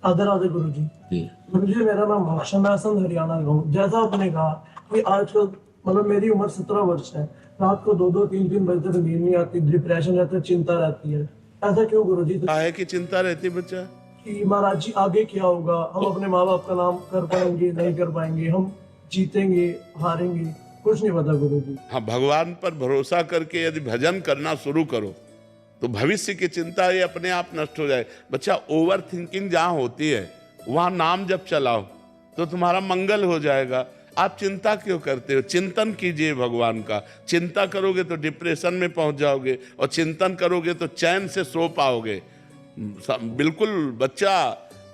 राधे राधे गुरु जी। गुरु जी, मेरा नाम भाषण है, असम हरियाणा का हूँ। जैसा आपने कहा कि आजकल मतलब मेरी उम्र 17 वर्ष है, रात को 2-2 3-3 बजे तक नींद नहीं आती, डिप्रेशन रहता है, चिंता रहती है। ऐसा क्यों गुरु जी? क्या है कि चिंता रहती बच्चा? कि महाराज जी आगे क्या होगा, हम अपने माँ बाप का नाम कर पाएंगे नहीं कर पाएंगे, हम जीतेंगे हारेंगे, कुछ नहीं पता गुरु जी। हाँ, भगवान पर भरोसा करके यदि भजन करना शुरू करो तो भविष्य की चिंता ये अपने आप नष्ट हो जाए। बच्चा, ओवर थिंकिंग जहां होती है वहां नाम जब चलाओ तो तुम्हारा मंगल हो जाएगा। आप चिंता क्यों करते हो? चिंतन कीजिए भगवान का। चिंता करोगे तो डिप्रेशन में पहुंच जाओगे, और चिंतन करोगे तो चैन से सो पाओगे। बिल्कुल बच्चा,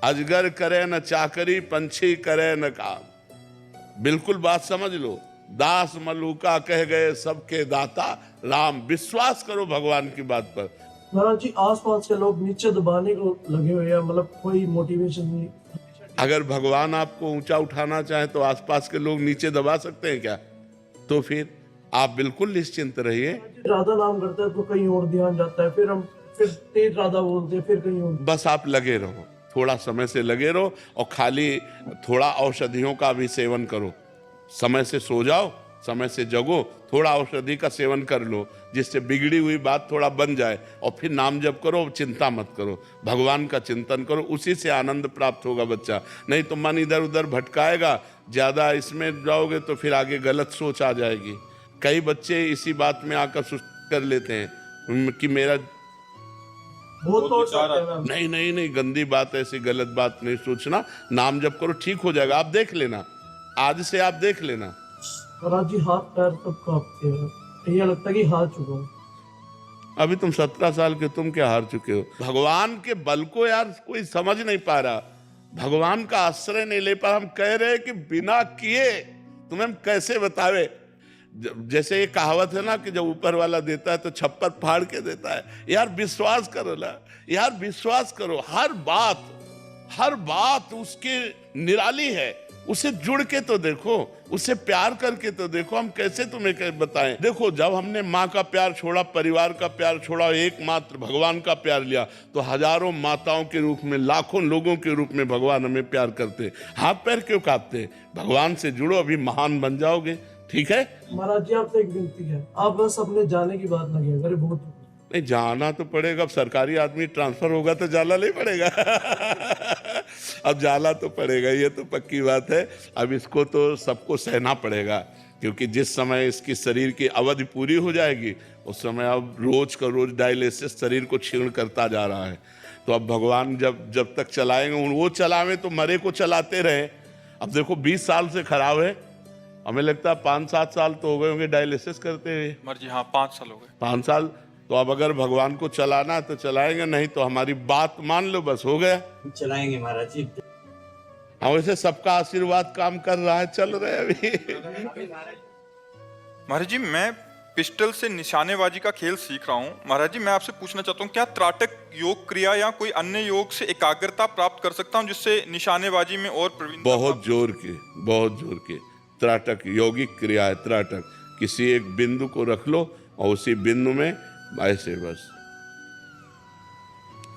अजगर करे न चाकरी, पंछी करे न काम। बिल्कुल बात समझ लो। दास मलूका कह गए सबके दाता राम। विश्वास करो भगवान की बात पर। महाराज जी, आसपास के लोग नीचे दबाने को लगे हुए हैं, मतलब कोई मोटिवेशन नहीं। अगर भगवान आपको ऊंचा उठाना चाहे तो आसपास के लोग नीचे दबा सकते हैं क्या? तो फिर आप बिल्कुल निश्चिंत रहिए। राधा नाम करते हैं तो कहीं और ध्यान जाता है, फिर तेज राधा बोलते हैं, फिर कहीं और। बस आप लगे रहो, थोड़ा समय से लगे रहो, और खाली थोड़ा औषधियों का भी सेवन करो। समय से सो जाओ, समय से जगो, थोड़ा औषधि का सेवन कर लो जिससे बिगड़ी हुई बात थोड़ा बन जाए, और फिर नाम जप करो, चिंता मत करो, भगवान का चिंतन करो, उसी से आनंद प्राप्त होगा बच्चा। नहीं तो मन इधर उधर भटकाएगा, ज्यादा इसमें जाओगे तो फिर आगे गलत सोच आ जाएगी। कई बच्चे इसी बात में आकर सुस्त कर लेते हैं कि मेरा बहुत तो चाहते हैं मैम। नहीं नहीं नहीं, गंदी बात, ऐसी गलत बात नहीं सोचना। नाम जप करो, ठीक हो जाएगा। आप देख लेना, आज से आप देख लेना। महाराज जी, हाथ पैर सब कांपते हैं, ये लगता है कि हार चुका हूँ। अभी तुम 17 साल के, तुम क्या हार चुके हो? भगवान के बल को यार कोई समझ नहीं पा रहा, भगवान का आश्रय नहीं ले पा। हम कह रहे कि बिना किए तुम्हें हम कैसे बतावे। जैसे ये कहावत है ना कि जब ऊपर वाला देता है तो छप्पर फाड़ के देता है। यार विश्वास करो ना, यार विश्वास करो। हर बात उसकी निराली है। उसे जुड़ के तो देखो, उससे प्यार करके तो देखो। हम कैसे तुम्हें बताएं? देखो, जब हमने माँ का प्यार छोड़ा, परिवार का प्यार छोड़ा, एकमात्र भगवान का प्यार लिया, तो हजारों माताओं के रूप में, लाखों लोगों के रूप में भगवान हमें प्यार करते। हाथ पैर क्यों कांपते? भगवान से जुड़ो, अभी महान बन जाओगे। ठीक है? महाराज जी, आपसे एक विनती है, आप बस अपने जाने की बात ना किया करें, बहुत। नहीं, जाना तो पड़ेगा। अब सरकारी आदमी ट्रांसफर होगा तो जाना नहीं पड़ेगा। अब जाना तो पड़ेगा, ये तो पक्की बात है। अब इसको तो सबको सहना पड़ेगा, क्योंकि जिस समय इसकी शरीर की अवधि पूरी हो जाएगी उस समय अब रोज का रोज डायलिसिस शरीर को क्षीण करता जा रहा है। तो अब भगवान जब तक चलाएंगे, वो चलावे तो मरे को चलाते रहे। अब देखो 20 साल से खराब है, हमें लगता है 5-7 साल तो हो गए होंगे डायलिसिस करते हुए। मर जी, हाँ 5 साल हो गए। 5 साल। तो अब अगर भगवान को चलाना है तो चलाएंगे, नहीं तो हमारी बात मान लो, बस हो गया। चलाएंगे महाराज जी। हाँ, वैसे सबका आशीर्वाद काम कर रहा है, चल रहे अभी। महाराज जी, मैं पिस्टल से निशानेबाजी का खेल सीख रहा हूँ। महाराज जी, मैं आपसे पूछना चाहता हूँ, क्या त्राटक योग क्रिया या कोई अन्य योग से एकाग्रता प्राप्त कर सकता हूँ जिससे निशानेबाजी में और प्रवीणता? बहुत जोर के त्राटक यौगिक क्रिया है। त्राटक, किसी एक बिंदु को रख लो और उसी बिंदु में ऐसे बस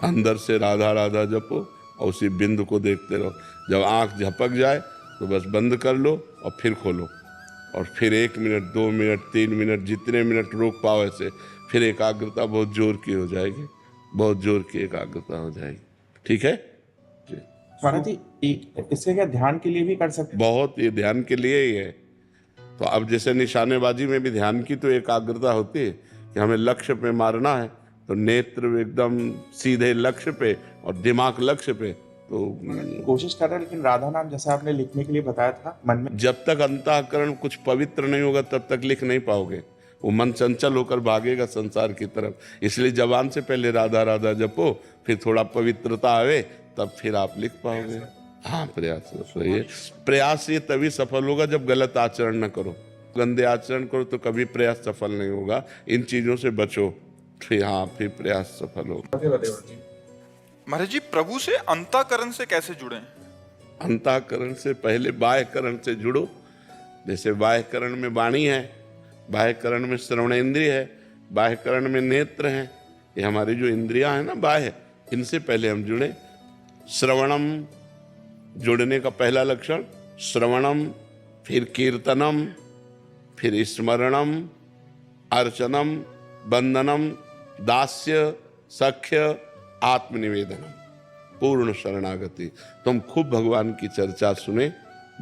अंदर से राधा राधा जपो और उसी बिंदु को देखते रहो। जब आंख झपक जाए तो बस बंद कर लो और फिर खोलो, और फिर 1 मिनट 2 मिनट 3 मिनट जितने मिनट रोक पाओ ऐसे। फिर एकाग्रता बहुत जोर की हो जाएगी, बहुत जोर की एकाग्रता हो जाएगी। ठीक है जी? महाराज जी, इससे क्या ध्यान के लिए भी कर सकते? बहुत, ये ध्यान के लिए ही है। तो अब जैसे निशानेबाजी में भी ध्यान की तो एकाग्रता होती है कि हमें लक्ष्य पे मारना है, तो नेत्र एकदम सीधे लक्ष्य पे और दिमाग लक्ष्य पे। तो कोशिश कर रहे हैं, लेकिन राधा नाम जैसे आपने लिखने के लिए बताया था मन में, जब तक अंतःकरण कुछ पवित्र नहीं होगा तब तक लिख नहीं पाओगे। वो मन चंचल होकर भागेगा संसार की तरफ। इसलिए जबान से पहले राधा राधा जपो, फिर थोड़ा पवित्रता आवे, तब फिर आप लिख पाओगे। हाँ, प्रयास ये प्रयास ये तभी सफल होगा जब गलत आचरण न करो। गंदे आचरण करो तो कभी प्रयास सफल नहीं होगा। इन चीजों से बचो, फिर हाँ, फिर प्रयास सफल होगा। महाराज जी, प्रभु से अंतःकरण से कैसे जुड़े? अंतःकरण से पहले बाह्यकरण से जुड़ो। जैसे बाह्यकरण में वाणी है, बाह्यकरण में श्रवणेंद्रिय है, बाह्यकरण में नेत्र हैं। ये हमारी जो इंद्रियां हैं ना बाह्य, इनसे पहले हम जुड़े। श्रवणम, जुड़ने का पहला लक्षण श्रवणम, फिर कीर्तनम, फिर स्मरणम, अर्चनम, बंदनम, दास्य, सख्य, आत्मनिवेदनम, पूर्ण शरणागति। तुम खूब भगवान की चर्चा सुने,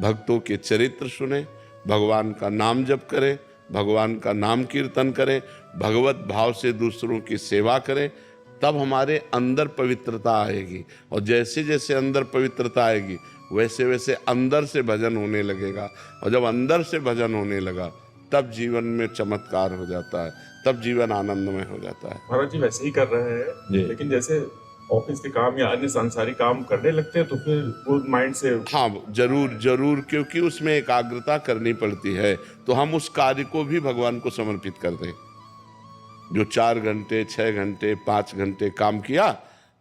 भक्तों के चरित्र सुने, भगवान का नाम जप करें, भगवान का नाम कीर्तन करें, भगवत भाव से दूसरों की सेवा करें, तब हमारे अंदर पवित्रता आएगी। और जैसे जैसे अंदर पवित्रता आएगी वैसे वैसे अंदर से भजन होने लगेगा। और जब अंदर से भजन होने लगा तब जीवन में चमत्कार हो जाता है, तब जीवन आनंदमय हो जाता है। महाराज जी वैसे ही कर रहे हैं, लेकिन जैसे ऑफिस के काम या अन्य सांसारिक काम करने लगते हैं तो फिर वो माइंड से हाँ, जरूर जरूर, क्योंकि उसमें एकाग्रता करनी पड़ती है। तो हम उस कार्य को भी भगवान को समर्पित कर दें। जो 4 घंटे 6 घंटे 5 घंटे काम किया,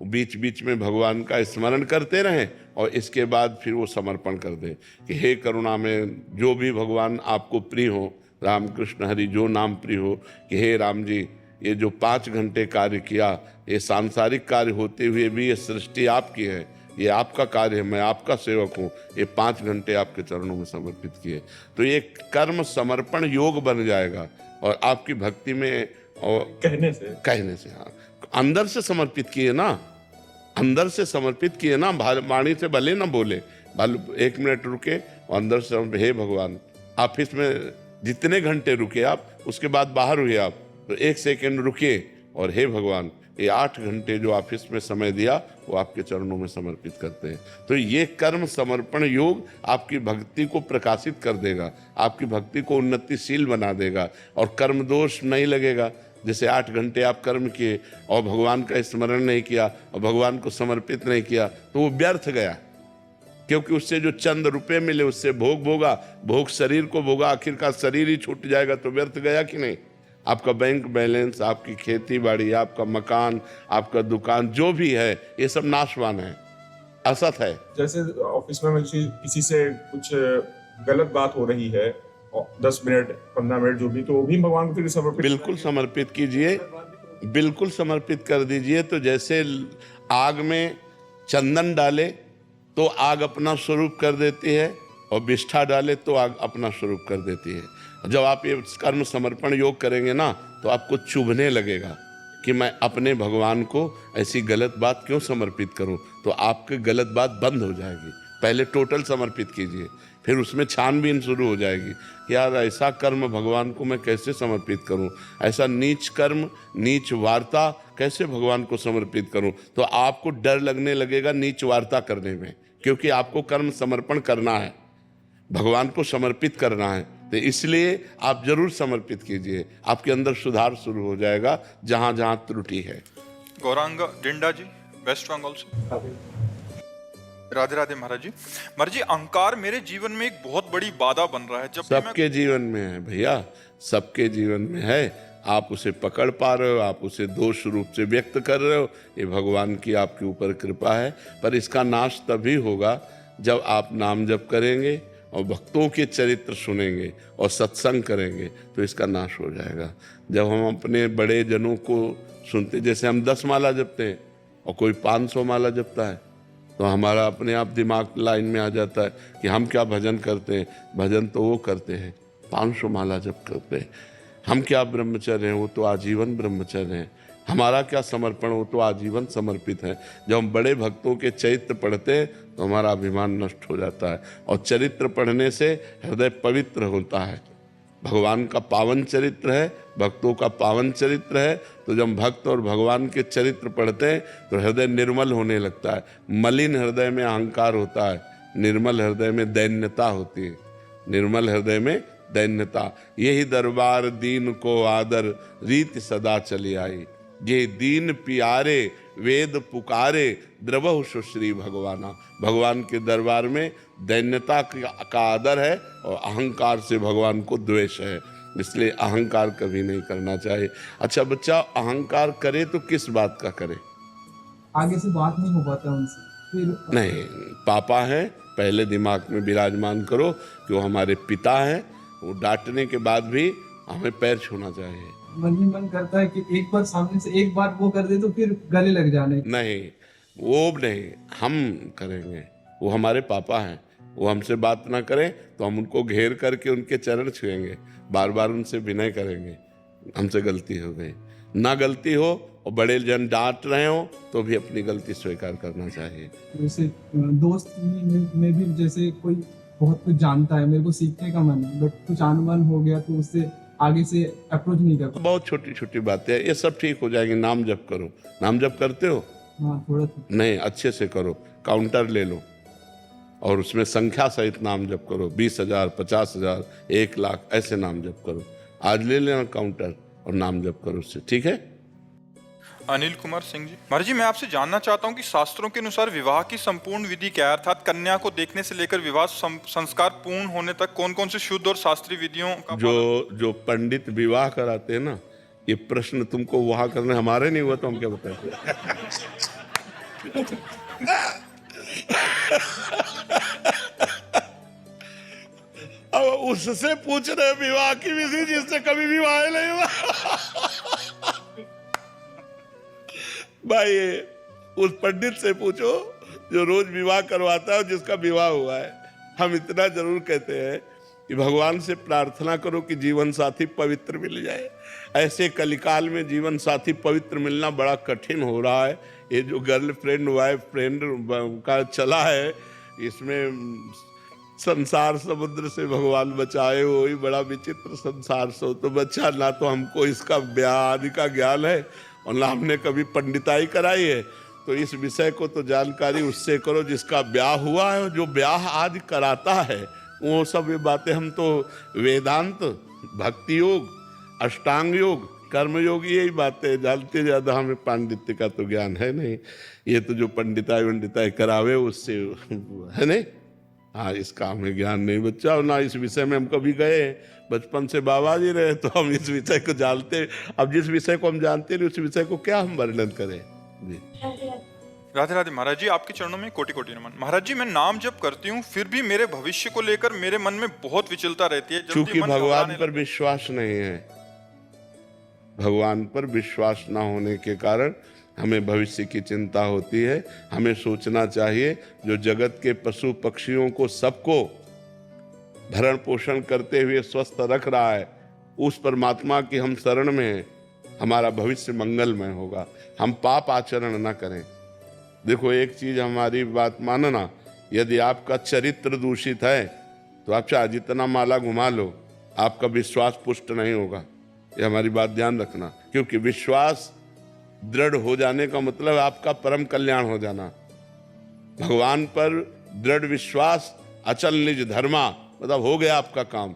बीच बीच में भगवान का स्मरण करते रहें और इसके बाद फिर वो समर्पण कर दें कि हे करुणा में जो भी भगवान आपको प्रिय हो, राम कृष्ण हरि जो नाम प्रिय हो, कि हे राम जी ये जो 5 घंटे कार्य किया, ये सांसारिक कार्य होते हुए भी ये सृष्टि आपकी है, ये आपका कार्य है, मैं आपका सेवक हूँ, ये 5 घंटे आपके चरणों में समर्पित किए। तो ये कर्म समर्पण योग बन जाएगा और आपकी भक्ति में और कहने से हाँ, अंदर से समर्पित किए ना, अंदर से समर्पित किए ना, वाणी से भले ना बोले, 1 मिनट रुके और अंदर से हे भगवान, ऑफिस में जितने घंटे रुके आप, उसके बाद बाहर हुए आप तो 1 सेकेंड रुकिए और हे भगवान ये 8 घंटे जो ऑफिस में समय दिया वो आपके चरणों में समर्पित करते हैं। तो ये कर्म समर्पण योग आपकी भक्ति को प्रकाशित कर देगा, आपकी भक्ति को उन्नतिशील बना देगा और कर्म दोष नहीं लगेगा। जैसे 8 घंटे आप कर्म किए और भगवान का स्मरण नहीं किया और भगवान को समर्पित नहीं किया तो वो व्यर्थ गया, क्योंकि उससे जो चंद रुपए मिले उससे भोग भोगा, भोग शरीर को भोगा, आखिरकार शरीर ही छूट जाएगा तो व्यर्थ गया कि नहीं। आपका बैंक बैलेंस, आपकी खेती बाड़ी, आपका मकान, आपका दुकान जो भी है ये सब नाशवान है, असत है। जैसे ऑफिस में किसी से कुछ गलत बात हो रही है 10 मिनट 15 मिनट जो भी, तो वो भी भगवान को समर्पित बिल्कुल समर्पित कीजिए, बिल्कुल समर्पित कर दीजिए। तो जैसे आग में चंदन डाले तो आग अपना स्वरूप कर देती है और विष्ठा डाले तो आग अपना स्वरूप कर देती है। जब आप ये कर्म समर्पण योग करेंगे ना तो आपको चुभने लगेगा कि मैं अपने भगवान को ऐसी गलत बात क्यों समर्पित करूं, तो आपकी गलत बात बंद हो जाएगी। पहले टोटल समर्पित कीजिए, फिर उसमें छानबीन शुरू हो जाएगी कि यार ऐसा कर्म भगवान को मैं कैसे समर्पित करूं, ऐसा नीच कर्म, नीच वार्ता कैसे भगवान को समर्पित करूं। तो आपको डर लगने लगेगा नीच वार्ता करने में, क्योंकि आपको कर्म समर्पण करना है, भगवान को समर्पित करना है। तो इसलिए आप जरूर समर्पित कीजिए, आपके अंदर सुधार शुरू हो जाएगा जहां जहां त्रुटि है। गौरांग डिंडा जी, वेस्ट बंगाल से। राधे राधे महाराज जी। महाराज जी, अहंकार मेरे जीवन में एक बहुत बड़ी बाधा बन रहा है। जब सबके जीवन में है भैया, सबके जीवन में है। आप उसे पकड़ पा रहे हो, आप उसे दोष रूप से व्यक्त कर रहे हो, ये भगवान की आपके ऊपर कृपा है। पर इसका नाश तभी होगा जब आप नाम जप करेंगे और भक्तों के चरित्र सुनेंगे और सत्संग करेंगे, तो इसका नाश हो जाएगा। जब हम अपने बड़े जनों को सुनते, जैसे हम 10 माला जपते हैं और कोई 500 माला जपता है, तो हमारा अपने आप दिमाग लाइन में आ जाता है कि हम क्या भजन करते हैं। भजन तो वो करते हैं 500 माला जप करते हैं। हम क्या ब्रह्मचर्य हैं, वो तो आजीवन ब्रह्मचर्य हैं। हमारा क्या समर्पण, वो तो आजीवन समर्पित है। जब हम बड़े भक्तों के चरित्र पढ़ते हैं तो हमारा अभिमान नष्ट हो जाता है और चरित्र पढ़ने से हृदय पवित्र होता है। भगवान का पावन चरित्र है, भक्तों का पावन चरित्र है। तो जब भक्त और भगवान के चरित्र पढ़ते हैं तो हृदय निर्मल होने लगता है। मलिन हृदय में अहंकार होता है, निर्मल हृदय में दैन्यता होती है। निर्मल हृदय में दैन्यता। यही दरबार दीन को आदर, रीति सदा चली आई। ये दीन प्यारे वेद पुकारे, द्रवहु सुश्री भगवाना। भगवान के दरबार में दैन्यता का आदर है और अहंकार से भगवान को द्वेष है, इसलिए अहंकार कभी नहीं करना चाहिए। अच्छा बच्चा, अहंकार करे तो किस बात का करे? आगे से बात नहीं हो पाता उनसे, फिर नहीं, पापा हैं, पहले दिमाग में विराजमान करो कि वो हमारे पिता हैं। वो डांटने के बाद भी हमें पैर छूना चाहिए। मन ही मन करता है कि एक बार सामने से एक बार वो कर दे तो फिर गले लग जाने। नहीं, वो नहीं, हम करेंगे। वो हमारे पापा हैं, वो हमसे बात ना करें तो हम उनको घेर करके उनके चरण छुएंगे, बार बार उनसे विनय करेंगे, हमसे गलती हो गई। ना गलती हो और बड़े जन डांट रहे हो तो भी अपनी गलती स्वीकार करना चाहिए। जैसे दोस्त में भी जैसे कोई बहुत कुछ जानता है, मेरे को सीखने का मन है, बट कुछ अनबन हो गया तो उससे आगे से अप्रोच नहीं कर पाता। बहुत छोटी छोटी बातें हैं, ये सब ठीक हो जाएंगी। नाम जप करो। नाम जप करते हो? हाँ थोड़ा थोड़ा। नहीं, अच्छे से करो। काउंटर ले लो और उसमें संख्या सहित नाम जप करो। 20,000, 50,000, 1,00,000 ऐसे नाम जप करो। आज ले लेना काउंटर और नाम जप करो उससे, ठीक है? अनिल कुमार सिंह जी, महाराज जी मैं आपसे जानना चाहता हूँ कि शास्त्रों के अनुसार विवाह की संपूर्ण विधि क्या है, अर्थात कन्या को देखने से लेकर विवाह संस्कार पूर्ण होने तक कौन कौन से शुद्ध और शास्त्रीय विधियों का जो पंडित विवाह कराते हैं ना, ये प्रश्न तुमको वहां करने, हमारे नहीं हुआ तो हम क्या बताते? अब उससे पूछ रहे विवाह की विधि जिससे कभी विवाह नहीं हुआ। भाई उस पंडित से पूछो जो रोज विवाह करवाता है, जिसका विवाह हुआ है। हम इतना जरूर कहते हैं कि भगवान से प्रार्थना करो कि जीवन साथी पवित्र मिल जाए। ऐसे कलिकाल में जीवन साथी पवित्र मिलना बड़ा कठिन हो रहा है। ये जो गर्लफ्रेंड वाइफ फ्रेंड का चला है, इसमें संसार समुद्र से भगवान बचाए, वो ही बड़ा विचित्र संसार सो तो बच्चा। ना तो हमको इसका ब्याह आदि का ज्ञान है और ना हमने कभी पंडिताई कराई है, तो इस विषय को तो जानकारी उससे करो जिसका ब्याह हुआ है। जो ब्याह आदि कराता है वो सब ये बातें हम तो वेदांत, भक्ति योग, अष्टांग योग, कर्म योग, यही बातें जानते। ज़्यादा हमें पांडित्य का तो ज्ञान है नहीं। ये तो जो पंडिताई वंडिताई करावे उससे है नहीं। हाँ, इसका हमें ज्ञान नहीं बच्चा, और ना इस विषय में हम कभी गए। बचपन से बाबा जी रहे तो हम इस विषय को जानते। अब जिस विषय को हम जानते नहीं उस विषय को क्या हम वर्णन करें जी। राधे राधे महाराज जी, आपके चरणों में कोटि कोटि नमन। महाराज जी मैं नाम जप करती हूँ फिर भी मेरे भविष्य को लेकर मेरे मन में बहुत विचलता रहती है। क्योंकि भगवान पर विश्वास नहीं है। भगवान पर विश्वास ना होने के कारण हमें भविष्य की चिंता होती है। हमें सोचना चाहिए जो जगत के पशु पक्षियों को सबको भरण पोषण करते हुए स्वस्थ रख रहा है, उस परमात्मा की हम शरण में हैं, हमारा भविष्य मंगलमय होगा। हम पाप आचरण ना करें। देखो एक चीज हमारी बात मानना, यदि आपका चरित्र दूषित है तो आप चाहे जितना माला घुमा लो, आपका विश्वास पुष्ट नहीं होगा। ये हमारी बात ध्यान रखना, क्योंकि विश्वास दृढ़ हो जाने का मतलब आपका परम कल्याण हो जाना। भगवान पर दृढ़ विश्वास, अचल निज धर्मा, मतलब हो गया आपका काम।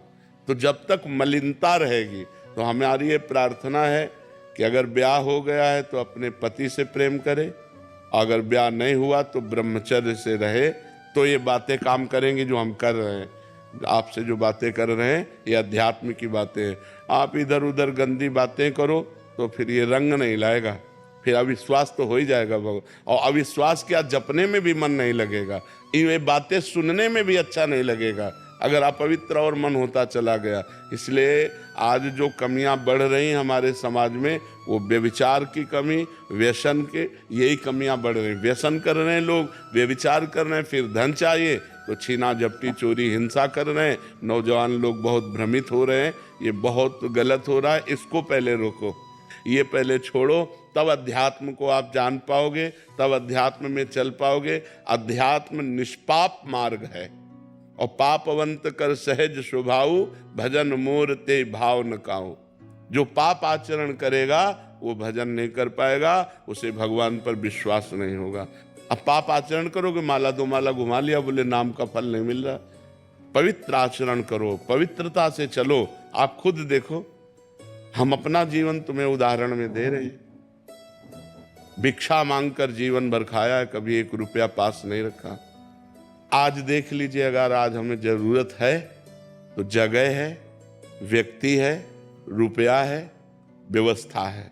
तो जब तक मलिनता रहेगी तो हमारी ये प्रार्थना है कि अगर ब्याह हो गया है तो अपने पति से प्रेम करे, अगर ब्याह नहीं हुआ तो ब्रह्मचर्य से रहे। तो ये बातें काम करेंगी जो हम कर रहे हैं। आपसे जो बातें कर रहे हैं ये अध्यात्म की बातें हैं। आप इधर उधर गंदी बातें करो तो फिर ये रंग नहीं लाएगा, फिर अविश्वास तो हो ही जाएगा। और अविश्वास क्या, जपने में भी मन नहीं लगेगा, ये बातें सुनने में भी अच्छा नहीं लगेगा अगर अपवित्र और मन होता चला गया। इसलिए आज जो कमियां बढ़ रही हैं हमारे समाज में, वो व्यभिचार की कमी, व्यसन के, यही कमियां बढ़ रही। व्यसन कर रहे हैं लोग, व्यभिचार कर रहे हैं, फिर धन चाहिए तो छीना झपटी चोरी हिंसा कर रहे हैं। नौजवान लोग बहुत भ्रमित हो रहे हैं, ये बहुत गलत हो रहा है। इसको पहले रोको, ये पहले छोड़ो, तब अध्यात्म को आप जान पाओगे, तब अध्यात्म में चल पाओगे। अध्यात्म निष्पाप मार्ग है और पापवंत कर सहज स्वभाव, भजन मोर ते भाव न काऊ। जो पाप आचरण करेगा वो भजन नहीं कर पाएगा, उसे भगवान पर विश्वास नहीं होगा। अब पाप आचरण करोगे, माला दो माला घुमा लिया, बोले नाम का फल नहीं मिल रहा। पवित्र आचरण करो, पवित्रता से चलो। आप खुद देखो, हम अपना जीवन तुम्हें उदाहरण में दे रहे हैं। भिक्षा मांगकर जीवन भर खाया है, कभी 1 रुपया पास नहीं रखा। आज देख लीजिए, अगर आज हमें जरूरत है तो जगह है, व्यक्ति है, रुपया है, व्यवस्था है।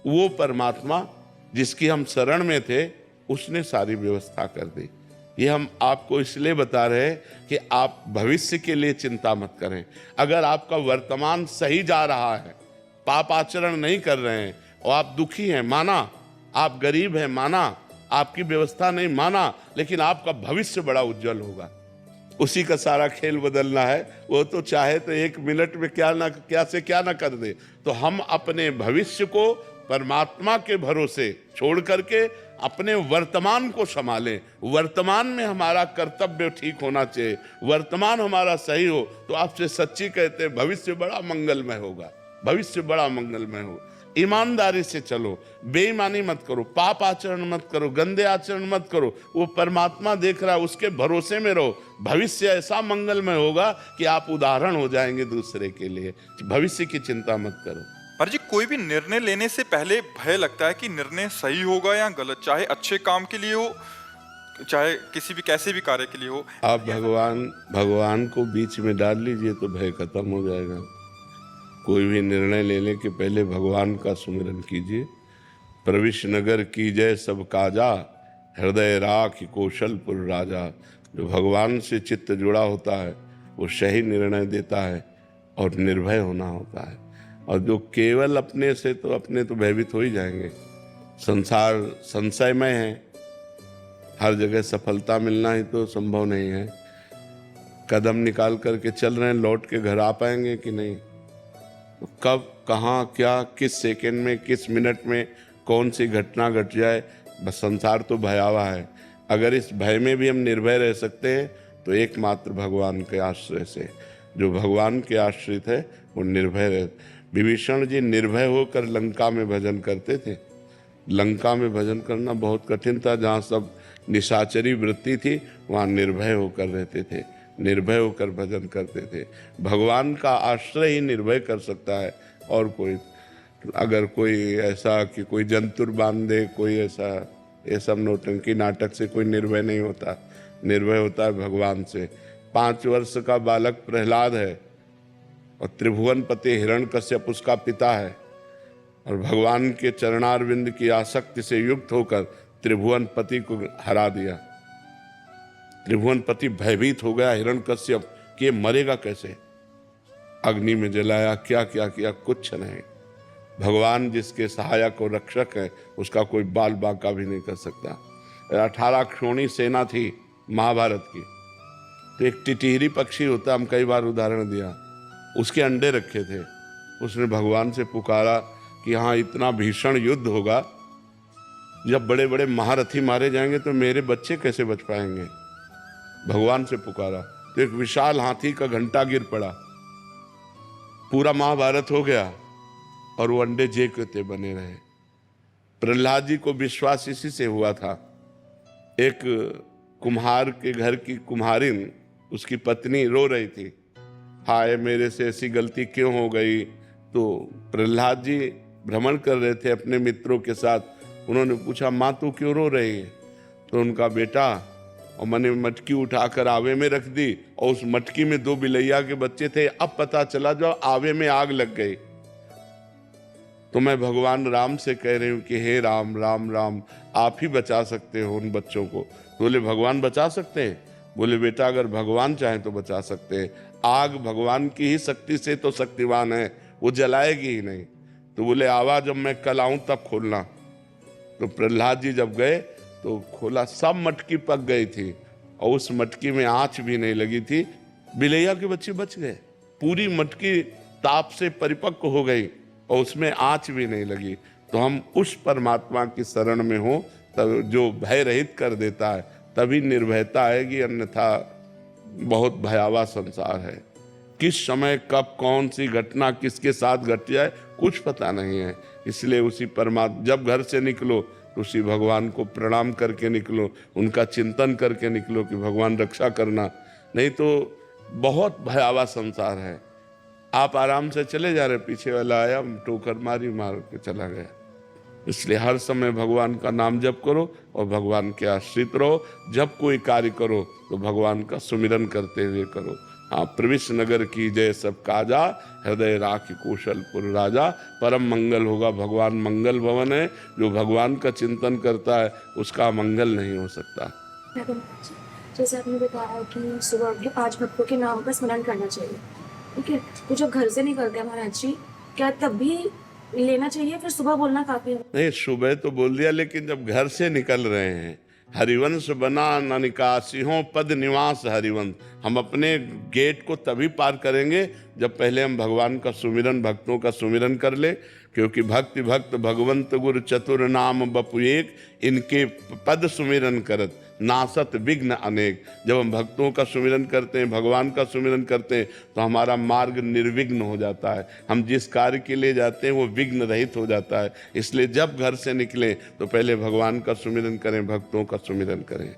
वो परमात्मा जिसकी हम शरण में थे उसने सारी व्यवस्था कर दी। ये हम आपको इसलिए बता रहे हैं कि आप भविष्य के लिए चिंता मत करें। अगर आपका वर्तमान सही जा रहा है, पाप आचरण नहीं कर रहे हैं और आप दुखी हैं, माना, आप गरीब हैं, माना, आपकी व्यवस्था नहीं माना, लेकिन आपका भविष्य बड़ा उज्जवल होगा। उसी का सारा खेल बदलना है। वो तो चाहे तो 1 मिनट में क्या ना कर दे। तो हम अपने भविष्य को परमात्मा के भरोसे छोड़ करके अपने वर्तमान को संभालें। वर्तमान में हमारा कर्तव्य ठीक होना चाहिए, वर्तमान हमारा सही हो तो आपसे सच्ची कहते हैं भविष्य बड़ा मंगलमय होगा, भविष्य बड़ा मंगलमय हो। ईमानदारी से चलो, बेईमानी मत करो, पाप आचरण मत करो, गंदे आचरण मत करो। वो परमात्मा देख रहा है, उसके भरोसे में रहो। भविष्य ऐसा मंगलमय होगा कि आप उदाहरण हो जाएंगे दूसरे के लिए। भविष्य की चिंता मत करो। महाराज जी, कोई भी निर्णय लेने से पहले भय लगता है कि निर्णय सही होगा या गलत, चाहे अच्छे काम के लिए हो, चाहे किसी भी कैसे भी कार्य के लिए हो। आप भगवान को बीच में डाल लीजिए तो भय खत्म हो जाएगा। कोई भी निर्णय लेने के पहले भगवान का सुमिरन कीजिए। प्रविश नगर कीजय सब काजा, हृदय राख कौशलपुर राजा। जो भगवान से चित्त जुड़ा होता है वो सही निर्णय देता है और निर्भय होना होता है। और जो केवल अपने से तो अपने तो भयभीत हो ही जाएंगे। संसार संशयमय है, हर जगह सफलता मिलना ही तो संभव नहीं है। कदम निकाल करके चल रहे हैं, लौट के घर आ पाएंगे कि नहीं? तो कब कहाँ क्या किस सेकंड में किस मिनट में कौन सी घटना घट जाए, बस संसार तो भयावह है। अगर इस भय में भी हम निर्भय रह सकते हैं तो एकमात्र भगवान के आश्रय से। जो भगवान के आश्रित है वो निर्भय रहे। विभीषण जी निर्भय होकर लंका में भजन करते थे। लंका में भजन करना बहुत कठिन था। जहाँ सब निशाचरी वृत्ति थी वहाँ निर्भय होकर रहते थे, निर्भय होकर भजन करते थे। भगवान का आश्रय ही निर्भय कर सकता है। और कोई अगर कोई ऐसा कि कोई जंतुर बांध दे, कोई ऐसा ये सब नौटंकी नाटक से कोई निर्भय नहीं होता। निर्भय होता है भगवान से। 5 वर्ष का बालक प्रहलाद है और त्रिभुवनपति हिरण्यकश्यप उसका पिता है, और भगवान के चरणारविंद की आसक्ति से युक्त होकर त्रिभुवनपति को हरा दिया। त्रिभुवनपति भयभीत हो गया हिरण्यकश्यप कि ये मरेगा कैसे। अग्नि में जलाया, क्या क्या किया, कुछ नहीं। भगवान जिसके सहायक और रक्षक है उसका कोई बाल बांका भी नहीं कर सकता। 18 क्षोणी सेना थी महाभारत की, तो एक टिटिहरी पक्षी होता, हम कई बार उदाहरण दिया, उसके अंडे रखे थे। उसने भगवान से पुकारा कि हाँ इतना भीषण युद्ध होगा, जब बड़े बड़े महारथी मारे जाएंगे तो मेरे बच्चे कैसे बच पाएंगे। भगवान से पुकारा तो एक विशाल हाथी का घंटा गिर पड़ा, पूरा महाभारत हो गया और वो अंडे जे के ते बने रहे। प्रहलाद जी को विश्वास इसी से हुआ था। एक कुम्हार के घर की कुम्हारिन, उसकी पत्नी रो रही थी, हाय मेरे से ऐसी गलती क्यों हो गई। तो प्रहलाद जी भ्रमण कर रहे थे अपने मित्रों के साथ। उन्होंने पूछा माँ तू क्यों रो रही है। तो उनका बेटा, और मैंने मटकी उठाकर आवे में रख दी और उस मटकी में 2 बिलैया के बच्चे थे। अब पता चला जो आवे में आग लग गई। तो मैं भगवान राम से कह रही हूँ कि हे राम राम राम, आप ही बचा सकते हो उन बच्चों को। तो बोले भगवान बचा सकते हैं। बोले बेटा अगर भगवान चाहें तो बचा सकते हैं। आग भगवान की ही शक्ति से तो शक्तिवान है, वो जलाएगी ही नहीं। तो बोले आवा जब मैं कल आऊं तब खोलना। तो प्रहलाद जी जब गए तो खोला, सब मटकी पक गई थी और उस मटकी में आँच भी नहीं लगी थी। बिलैया के बच्चे बच गए। पूरी मटकी ताप से परिपक्व हो गई और उसमें आँच भी नहीं लगी। तो हम उस परमात्मा की शरण में हो तब जो भय रहित कर देता है, तभी निर्भयता आएगी, अन्यथा बहुत भयावह संसार है। किस समय कब कौन सी घटना किसके साथ घट जाए कुछ पता नहीं है। इसलिए उसी परमात्मा, जब घर से निकलो तो उसी भगवान को प्रणाम करके निकलो, उनका चिंतन करके निकलो कि भगवान रक्षा करना, नहीं तो बहुत भयावह संसार है। आप आराम से चले जा रहे, पीछे वाला आया ठोकर मारी, मार के चला गया। इसलिए हर समय भगवान का नाम जप करो और भगवान के आश्रित रहो। जब कोई कार्य करो तो भगवान का सुमिरन करते हुए करो। हाँ, प्रविश नगर की जय सब काजा, हृदय राखी कौशलपुर राजा। परम मंगल होगा। भगवान मंगल भवन है। जो भगवान का चिंतन करता है उसका मंगल नहीं हो सकता। जैसे आपने बताया कि सुबह उठ के 5 भक्तों के नाम का स्मरण करना चाहिए, ठीक है। तो जब घर से निकलते हैं महाराज जी, क्या तब भी लेना चाहिए, फिर सुबह बोलना काफी है? नहीं, सुबह तो बोल दिया, लेकिन जब घर से निकल रहे हैं, हरिवंश बना न निकासियों पद निवास हरिवंश, हम अपने गेट को तभी पार करेंगे जब पहले हम भगवान का सुमिरन, भक्तों का सुमिरन कर ले, क्योंकि भक्ति भक्त भगवंत गुरु चतुर नाम बपु एक, इनके पद सुमिरन करत नासत विघ्न अनेक। जब हम भक्तों का सुमिरन करते हैं, भगवान का सुमिरन करते हैं, तो हमारा मार्ग निर्विघ्न हो जाता है। हम जिस कार्य के लिए जाते हैं वो विघ्न रहित हो जाता है। इसलिए जब घर से निकलें तो पहले भगवान का सुमिरन करें, भक्तों का सुमिरन करें।